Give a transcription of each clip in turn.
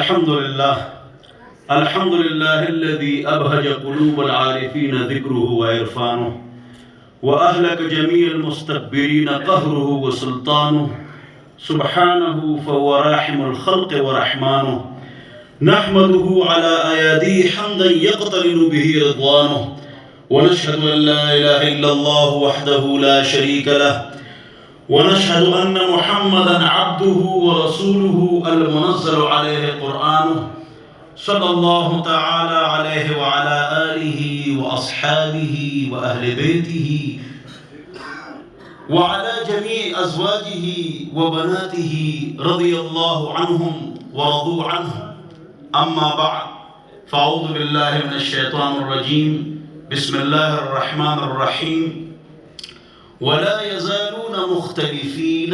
الحمد لله الذي أبهج قلوب العارفين ذكره وعرفانه وأهلك جميع المستكبرين قهره وسلطانه سبحانه فهو راحم الخلق ورحمانه نحمده على أياديه حمدا يقترن به رضوانه ونشهد أن لا إله إلا الله وحده لا شريك له ونشهد أن محمدًا عبده ورسوله المنزل عليه قرآنه صلى الله تعالى عليه وعلى آله وأصحابه وأهل بيته وعلى جميع أزواجه وبناته رضي الله عنهم ورضوا عنه. أما بعد فأعوذ بالله من الشيطان الرجيم. بسم الله الرحمن الرحيم. ولا يزالون مختلفين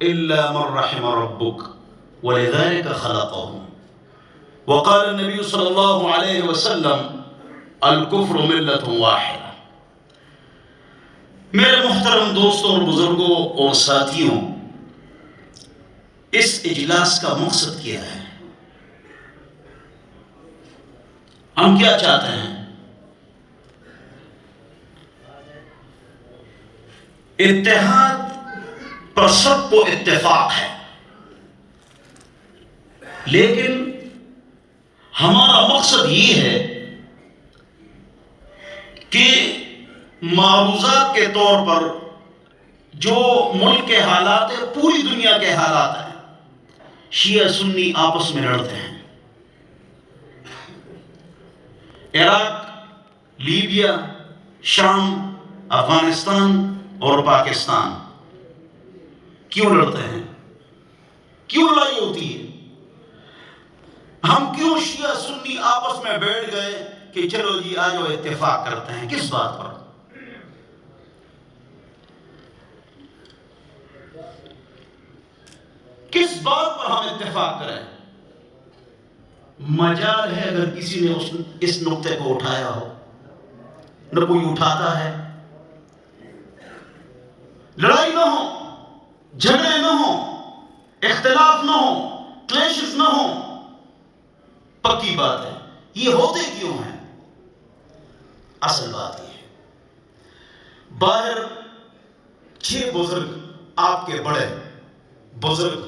إلا من رحم ربك ولذلك خلقهم. وقال النبي صلی اللہ علیہ وسلم الکفر ملت واحدہ. میرے محترم دوستوں اور بزرگوں اور ساتھیوں، اس اجلاس کا مقصد کیا ہے؟ ہم کیا چاہتے ہیں؟ اتحاد پر سب کو اتفاق ہے، لیکن ہمارا مقصد یہ ہے کہ معروضات کے طور پر جو ملک کے حالات ہیں، پوری دنیا کے حالات ہیں، شیعہ سنی آپس میں لڑتے ہیں. عراق، لیبیا، شام، افغانستان اور پاکستان کیوں لڑتے ہیں؟ کیوں لڑائی ہوتی ہے؟ ہم کیوں شیعہ سنی آپس میں بیٹھ گئے کہ چلو جی آجو اتفاق کرتے ہیں؟ کس بات پر؟ کس بات پر ہم اتفاق کریں؟ مجال ہے اگر کسی نے اس نقطے کو اٹھایا ہو، نہ کوئی اٹھاتا ہے. لڑائی نہ ہو، جھگڑے نہ ہو، اختلاف نہ ہو، کلیشز نہ ہو. پکی بات ہے. یہ ہوتے کیوں ہیں؟ اصل بات یہ ہے، باہر 6 بزرگ، آپ کے بڑے بزرگ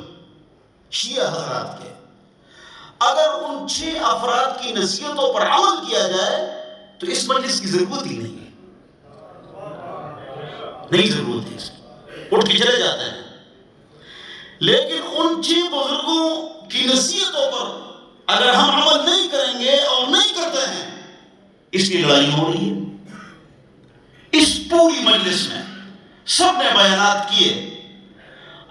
شیعہ حضرات کے، اگر ان 6 افراد کی نصیحتوں پر عمل کیا جائے تو اس مجلس کی ضرورت ہی نہیں ہے. نہیں ضرورت ہے، اٹھ کے چلے جاتے ہیں. لیکن ان 6 بزرگوں کی نصیحتوں پر اگر ہم عمل نہیں کریں گے اور نہیں کرتے ہیں، اس کی لڑائی ہو رہی ہے. اس پوری مجلس میں سب نے بیانات کیے.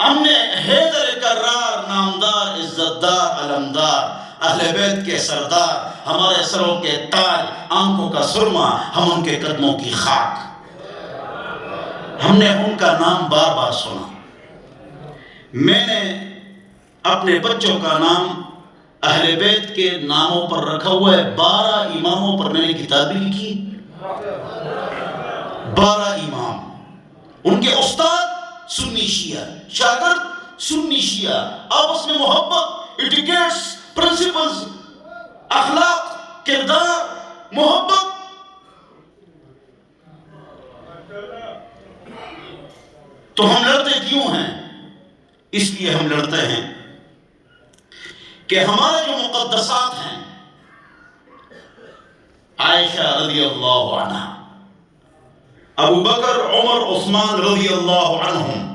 ہم نے حیدر کرار، نامدار، عزتدار، علمدار، اہل بیت کے سردار، ہمارے سروں کے تاج، آنکھوں کا سرما، ہم ان کے قدموں کی خاک، ہم نے ان کا نام بار بار سنا. میں نے اپنے بچوں کا نام اہل بیت کے ناموں پر رکھا ہوا ہے. 12 اماموں پر میں نے کتابیں لکھی. 12 امام، ان کے استاد سنی شیعہ، شاگرد سنی شیعہ، آپس میں محبت، ایٹیکیٹس، پرنسپلز، اخلاق، کردار، محبت. تو ہم لڑتے کیوں ہیں؟ اس لیے ہم لڑتے ہیں کہ ہمارے جو مقدسات ہیں، عائشہ رضی اللہ عنہ، ابو بکر، عمر، عثمان رضی اللہ عنہم،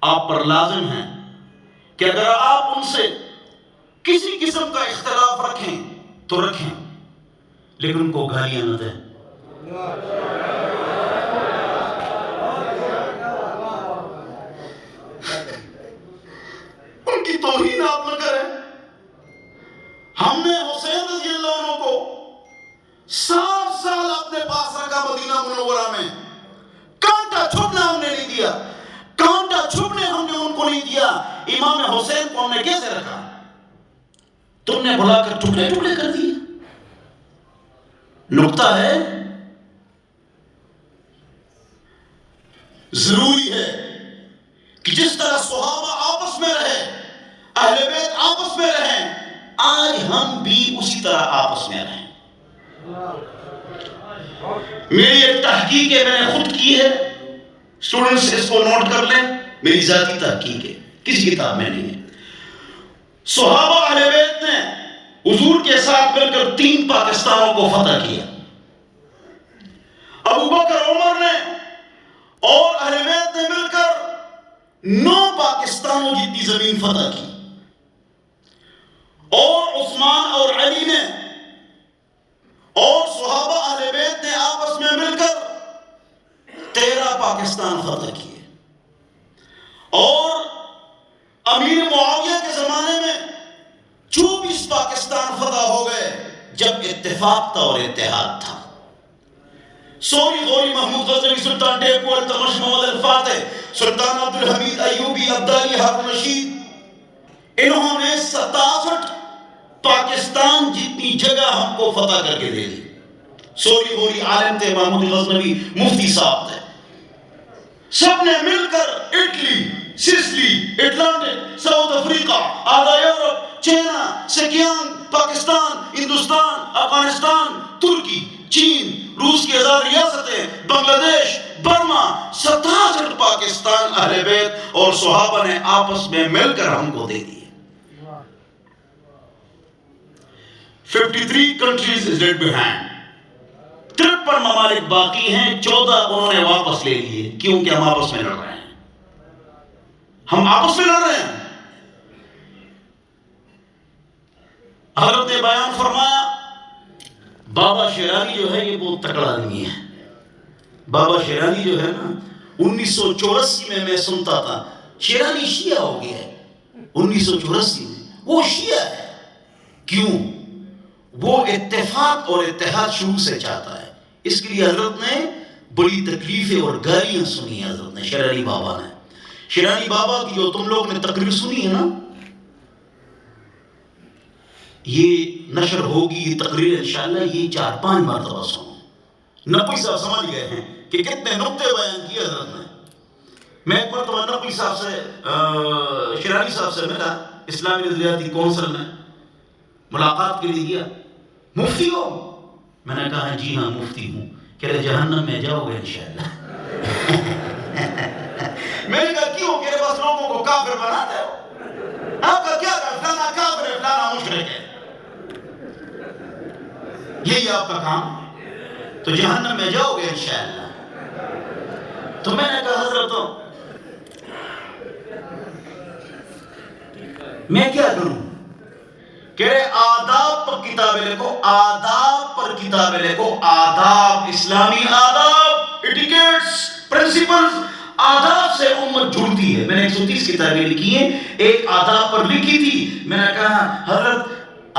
آپ پر لازم ہے کہ اگر آپ ان سے کسی قسم کا اختلاف رکھیں تو رکھیں، لیکن ان کو گالیاں نہ دیں. ان کی توہین آپ نہ کریں. ہم نے حسین رضی اللہ عنہ کو 60 سال اپنے پاس رکھا مدینہ منورہ میں. کانٹا چھپنا ہم نے نہیں دیا، کانٹا چھپنے ہم نے ان کو نہیں دیا. امام حسین کو ہم نے کیسے رکھا؟ تم نے بلا کر ٹکڑے ٹکڑے کر دیے. نقطہ ہے، ضروری ہے کہ جس طرح صحابہ آپس میں رہے، اہل بیت آپس میں رہیں، آج ہم بھی اسی طرح آپس میں رہیں۔ میری ایک تحقیق ہے، میں نے خود کی ہے، اسٹوڈنٹس اس کو نوٹ کر لیں، میری ذاتی تحقیق ہے، کسی کتاب میں نہیں ہے۔ صحابہ اہل بیت نے حضور کے ساتھ مل کر 3 پاکستانوں کو فتح کیا۔ ابو بکر عمر نے اور اہل بیت نے مل کر 9 پاکستانوں جتنی زمین فتح کی، اور عثمان اور علی نے اور صحابہ اہل بیت نے آپس میں مل کر 13 پاکستان فتح کیے، اور امیر معاویہ کے زمانے میں 24 پاکستان فتح ہو گئے، جب اتفاق تھا اور اتحاد تھا۔ سوری غوری محمود غزنوی، سلطان ٹیپو التمش محمد الفاتح، سلطان عبدالحمید ایوبی، عبدالی ہارون رشید، انہوں نے 67 پاکستان جتنی جگہ ہم کو فتح کر کے دے دی۔ سوری غوری عالم تھے، محمود غزنوی مفتی صاحب تھے، سب نے مل کر Italy, Sicily, Atlantic, South Africa, آدھا یورپ، چائنا، سکیانگ، پاکستان، ہندوستان، افغانستان، ترکی، چین، روس کی 1000 ریاستیں، بنگلہ دیش، برما، 67 پاکستان اہل بیت اور صحابہ نے آپس میں مل کر ہم کو دے دیے۔ 53 countries is left behind، 53 ممالک باقی ہیں، 14 انہوں نے واپس لے لیے، کیونکہ ہم آپس میں لڑ رہے ہیں، ہم آپس میں لڑ رہے ہیں۔ حضرت نے بیان فرمایا، بابا شیرازی جو ہے یہ بہت تکڑا آدمی ہے۔ بابا شیرازی جو ہے نا، 1984 میں سنتا تھا شیرازی شیعہ ہو گیا ہے، 1984 میں وہ شیعہ ہے۔ کیوں؟ وہ اتفاق اور اتحاد شروع سے چاہتا ہے، اس کے لیے حضرت نے بڑی تکلیفیں اور گالیاں سنی ہیں۔ حضرت نے، شیرازی بابا نے، شیرازی بابا کی جو تم لوگ نے تقریر سنی ہے نا، یہ نشر ہوگی یہ تقریر انشاءاللہ، یہ 4-5 مرتبہ سنو۔ نقوی صاحب سمجھ گئے ہیں کہ کتنے نقطے بیان کیے حضرت نے۔ میں ایک مرتبہ نقوی صاحب سے، شیرازی صاحب سے ملا، اسلامی نظریاتی کونسل میں ملاقات کے لیے گیا۔ مفتی ہو؟ میں نے کہا جی ہاں مفتی ہوں۔ کہہ رہے جہنم میں جاؤ گے انشاءاللہ۔ میں نے کہا کیوں؟ کہ بس لوگوں کو کافر بناتے ہو، آپ کا کیا کہا؟ فلانا کافر ہے، فلانا مشرک ہے، یہی آپ کا کام، تو جہنم میں جاؤ گے انشاءاللہ۔ تو میں نے کہا حضرتوں میں کیا کروں؟ کہ آداب پر کتابیں لکھو، آداب پر کتابیں لکھو، آداب، اسلامی آداب، ایٹیکیٹس، پرنسپلز، آداب سے امت جڑتی ہے۔ میں نے 130 کتابیں لکھی ہیں، ایک آداب پر لکھی تھی، میں نے کہا حضرت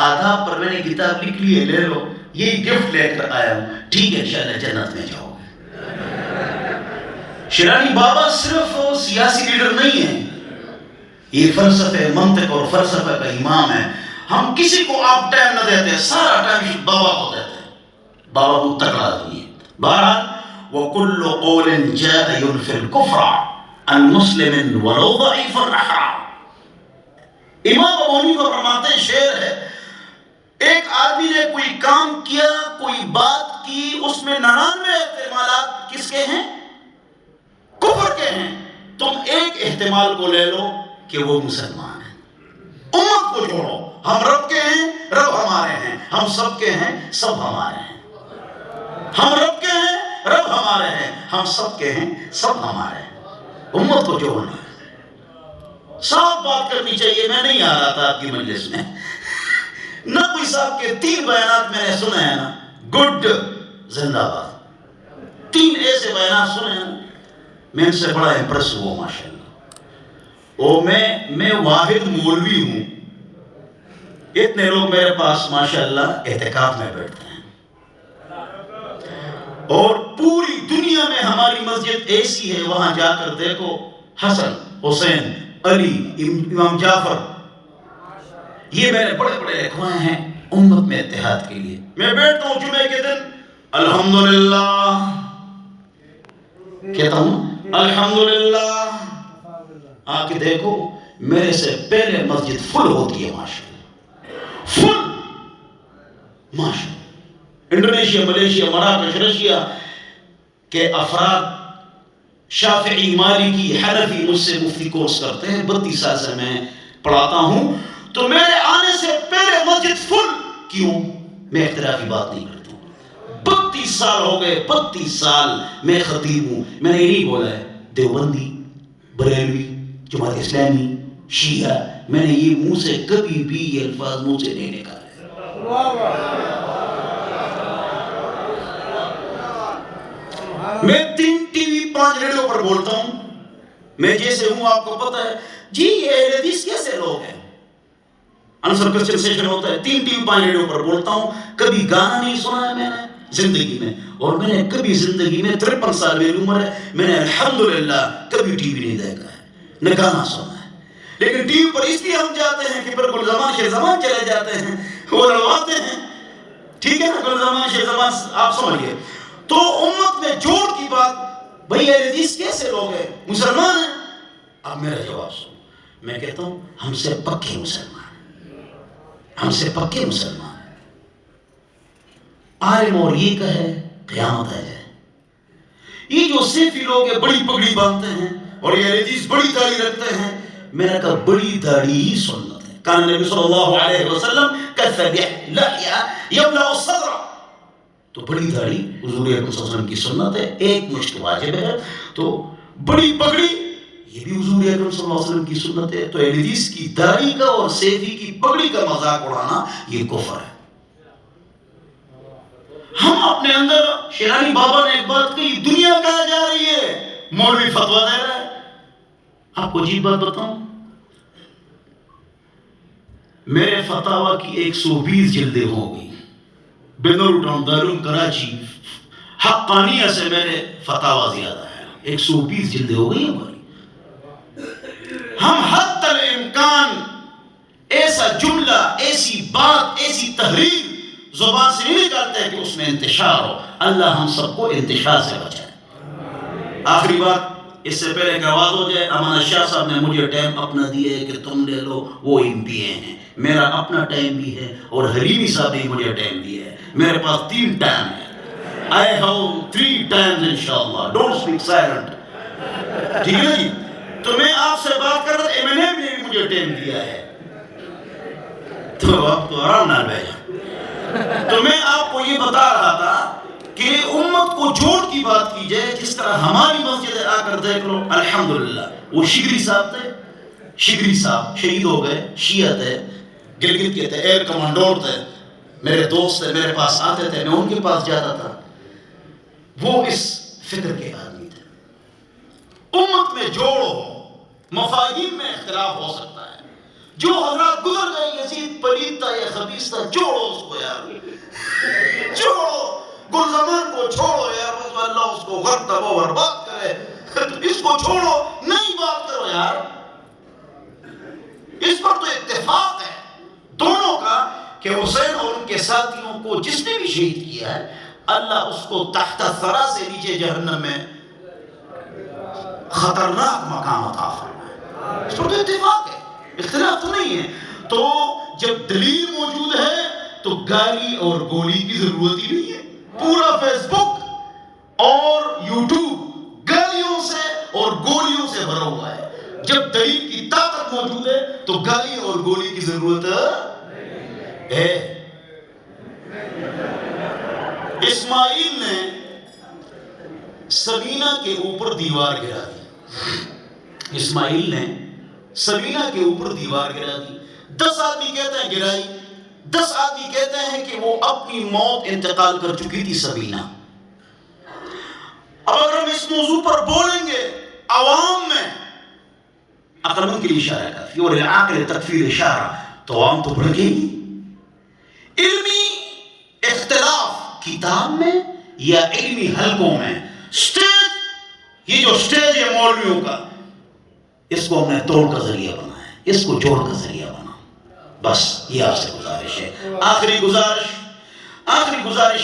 آداب پر میں نے کتاب لکھ لی ہے، لے لو، یہ گفٹ لے کر آیا ہوں، ٹھیک ہے انشاءاللہ جنت میں جاؤ گے۔ شیرازی بابا صرف سیاسی لیڈر نہیں ہیں، یہ فلسفے، منطق اور فلسفہ کا امام ہے۔ ہم کسی کو آپ ٹائم نہ دیتے، سارا ٹائم بابا کو دیتے ہیں، بابا کو تکڑا دیں۔ بہرحال وَكُلُّ قَوْلٍ جَاءَ يُنْفِي الْكُفْرَ عَنْ مُسْلِمٍ وَلَوْ ضَعِيفًا رَحَا۔ امام ابو حنیفہ فرماتے ہیں، شعر ہے، ایک آدمی نے کوئی کام کیا، کوئی بات کی، اس میں 99 احتمالات کس کے ہیں؟ کفر کے ہیں، تم ایک احتمال کو لے لو کہ وہ مسلمان ہے۔ امت کو جوڑو، ہم رب کے ہیں، رب ہمارے ہیں، ہم سب کے ہیں، سب ہمارے ہیں۔ ہم رب کے ہیں، رب ہمارے ہیں، ہم سب کے ہیں، سب ہمارے ہیں۔ امت کو جوڑنا ہے، صاف بات کرنی چاہیے۔ میں نہیں آ رہا تھا آپ کی مجلس میں، نقوی صاحب کے 3 بیانات میں نے سنے ہیں نا، گڈ زندہ باد، 3 ایسے بیانات سنے ہیں، میں ان سے بڑا امپریس ہوا ماشاءاللہ۔ اور میں واحد مولوی ہوں، اتنے لوگ میرے پاس ماشاءاللہ اعتکاف میں بیٹھتے ہیں، اور پوری دنیا میں ہماری مسجد ایسی ہے، وہاں جا کر دیکھو، حسن، حسین، علی، امام جعفر، یہ میں نے بڑے بڑے لکھوائے ہیں امت میں اتحاد کے لیے۔ میں بیٹھتا ہوں جمعے کے دن، الحمدللہ کہتا ہوں، الحمدللہ، آ کے دیکھو میرے سے پہلے مسجد فل ہوتی ہے ماشاءاللہ، فل ماشاءاللہ۔ انڈونیشیا، ملیشیا، مراکش، رشیا کے افراد شافعی، مالکی، حنفی مجھ سے مفتی کورس کرتے ہیں، 32 سال سے میں پڑھاتا ہوں، تو میرے آنے سے پہلے مسجد فل کیوں؟ میں اختلافی بات نہیں کرتا ہوں، 32 سال ہو گئے، 32 سال میں خطیب ہوں، میں نے یہ نہیں بولا ہے دیوبندی، بریلوی، جماعت اسلامی، شیعہ، میں نے یہ منہ سے کبھی بھی یہ الفاظ منہ سے نہیں نکالے۔ میں 3 ٹی وی 5 ریڈیو پر بولتا ہوں، میں جیسے ہوں آپ کو پتہ ہے جی یہ اہل حدیث کیسے لوگ ہیں، انصر کرسچن سیشن ہوتا ہے، 3 ٹی وی 5 ریڈیو پر بولتا ہوں، کبھی گانا نہیں سنا ہے میں نے زندگی میں، اور میں نے کبھی زندگی میں 53 سال میری عمر ہے، میں نے الحمدللہ کبھی ٹی وی نہیں دیکھا ہے نہ گانا سنا ہے، لیکن ٹی وی پر اس لیے ہم جاتے ہیں کہ پھر گل زمان شیر زمان چلے جاتے ہیں، وہ لڑواتے ہیں، ٹھیک ہے نا، گل زمان شیر زمان آپ سمجھئے۔ تو امت میں جوڑ کی بات، بھئی اہل حدیث کیسے لوگ ہیں؟ مسلمان ہیں؟ اب میرا جواب سنو، میں کہتا ہوں ہم سے پکے مسلمان، ہم سے پکے مسلمان، عالم اور یہ کہے قیامت آ جائے۔ یہ جو صوفی لوگ ہیں بڑی پگڑی باندھتے ہیں اور یہ اہل حدیث بڑی داڑھی رکھتے ہیں، میں نے کہا بڑی داڑھی ہی سنت ہے، کان نبی صلی اللہ علیہ وسلم کثر لحیہ یملأ الصدر، تو بڑی داڑھی حضور اکرم صلی اللہ علیہ وسلم کی سنت ہے، ایک مشت واجب ہے، تو بڑی پگڑی یہ بھی حضور اکرم صلی اللہ علیہ وسلم کی سنت ہے، تو اہل حدیث کی داڑھی کا اور سیفی کی پگڑی کا مذاق اڑانا یہ کفر ہے۔ ہم اپنے اندر، شیرانی بابا نے ایک بات کہی، دنیا کہاں جا رہی ہے، مولوی فتویٰ دے رہا ہے۔ آپ کو عجیب بات بتاؤں، میرے فتاویٰ کی 120 جلدیں ہو گئی، بنور ٹاؤن دارالعلوم کراچی حقانیہ سے میرے فتاویٰ زیادہ ہے، 120 جلدیں ہو گئی ہماری۔ ہم حتی الامکان ایسا جملہ، ایسی بات، ایسی تحریر زبان سے نہیں نکالتے کہ اس میں انتشار ہو، اللہ ہم سب کو انتشار سے بچائے۔ آخری بات، اس سے پہلے کہ آواز ہو جائے، امان شاہ صاحب نے مجھے ٹائم اپنا دیا ہے کہ تم لے لو، وہ MP ہیں، میرا اپنا ٹائم بھی ہے، اور حلیمی صاحب نے مجھے ٹائم دیا ہے، میرے پاس 3 ٹائم ہے، I have 3 times انشاءاللہ، don't speak silent، ٹھیک ہے جی؟ تو میں آپ سے بات کر رہا تھا، M&M نے بھی مجھے ٹائم دیا ہے، تو آپ تو آرام نہ بیجا۔ تو میں آپ کو یہ بتا رہا تھا کہ امت کو جوڑ کی بات کی جائے، جس طرح ہماری مسجد آ کر دیکھ لو، الحمدللہ، وہ شگری صاحب تھے، شگری صاحب شہید ہو گئے، شیعہ تھے، گلگت کے تھے، ایئر کمانڈور تھے، میرے دوست تھے، میرے پاس آتے تھے، میں ان کے پاس جاتا تھا، وہ اس فکر کے آدمی تھے۔ امت میں جوڑ ہو، مفاہیم میں اختلاف ہو سکتا ہے، جو حضرات گزر گئے، یزید پلید تھا یا خبیث تھا، جوڑو اس کو یار، جوڑو، گل زمان کو چھوڑو یار، اللہ اس کو غرق و برباد کرے، اس کو چھوڑو، نئی بات کرو یار۔ اس پر تو اتفاق ہے دونوں کا کہ حسین اور ان کے ساتھیوں کو جس نے بھی شہید کیا ہے، اللہ اس کو تحت ثری سے نیچے جہنم میں خطرناک مقام عطا فرمائے۔ اس پر تو اتفاق ہے، اختلاف تو نہیں ہے۔ تو جب دلیل موجود ہے تو گالی اور گولی کی ضرورت ہی نہیں ہے۔ پورا فیس بک اور یوٹیوب گالیوں سے اور گولیوں سے بھرا ہوا ہے۔ جب دلیل کی طاقت موجود ہے تو گالی اور گولی کی ضرورت ہے۔ اسماعیل نے سبینہ کے اوپر دیوار گرا دی، اسماعیل نے سبینہ کے اوپر دیوار گرا دی۔ 10 آدمی کہتے ہیں گرائی، 10 آدمی کہتے ہیں کہ وہ اپنی موت انتقال کر چکی تھی سبینہ۔ اب اگر ہم اس موضوع پر بولیں گے عوام میں، عقل مند کے لیے اشارہ کافی اور العاقل تکفیر اشارہ، تو عوام تو بڑھ گئی۔ علمی اختلاف کتاب میں یا علمی حلقوں میں، سٹیج، یہ جو سٹیج ہے مولویوں کا، اس کو ہم نے توڑ کا ذریعہ بنا ہے، اس کو جوڑ کا ذریعہ بنا۔ بس یہ آپ سے گزارش ہے۔ آخری گزارش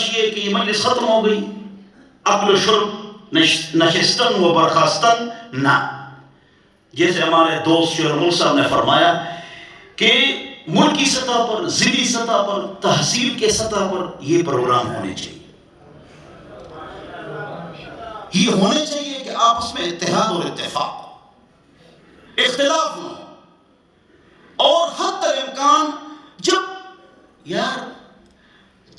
یہ کہ یہ مجلس ختم ہو گئی، اکل و شرب، نشستن و برخاستن نہ، جیسے ہمارے دوست شیر ملک صاحب نے فرمایا کہ ملکی سطح پر، ضلعی سطح پر، تحصیل کے سطح پر یہ پروگرام ہونے چاہیے. یہ ہونے چاہیے کہ آپس میں اتحاد اور اتفاق، اختلاف نہ ہو. اور حتی الامکان جب یار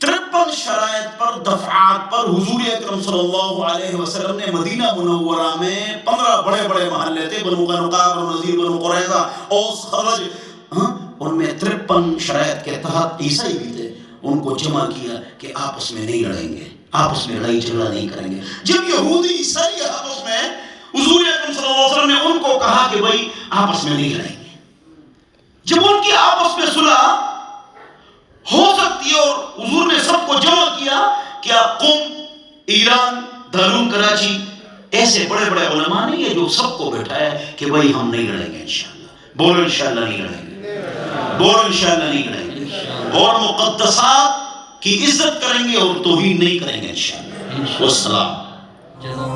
53 شرائط پر، دفعات پر حضور اکرم صلی اللہ علیہ وسلم نے مدینہ منورہ میں 15 بڑے بڑے محلے تھے، بنو قینقاع، بنو نذیر، بنو قریظہ، اوس، خزرج، ان میں 53 شرائط کے تحت عیسائی بھی تھے، ان کو جمع کیا کہ آپس میں نہیں لڑیں گے، آپس میں لڑائی جھگڑا نہیں کریں گے. جب یہودی عیسائی آپس میں، حضور اکرم صلی اللہ علیہ وسلم نے ان کو کہا کہ بھائی آپس میں نہیں لڑیں گے. جب ان کی آپس میں صلح ہو سکتی ہے اور حضور نے سب کو جمع کیا، کیا قم، ایران، دارون کراچی، ایسے بڑے بڑے علماء نے یہ جو سب کو بٹھایا کہ بھائی ہم نہیں لڑیں گے انشاءاللہ. بولو انشاءاللہ نہیں لڑیں گے، بولو انشاءاللہ نہیں لڑیں گے، اور مقدسات کی عزت کریں گے اور توہین نہیں کریں گے انشاءاللہ. والسلام.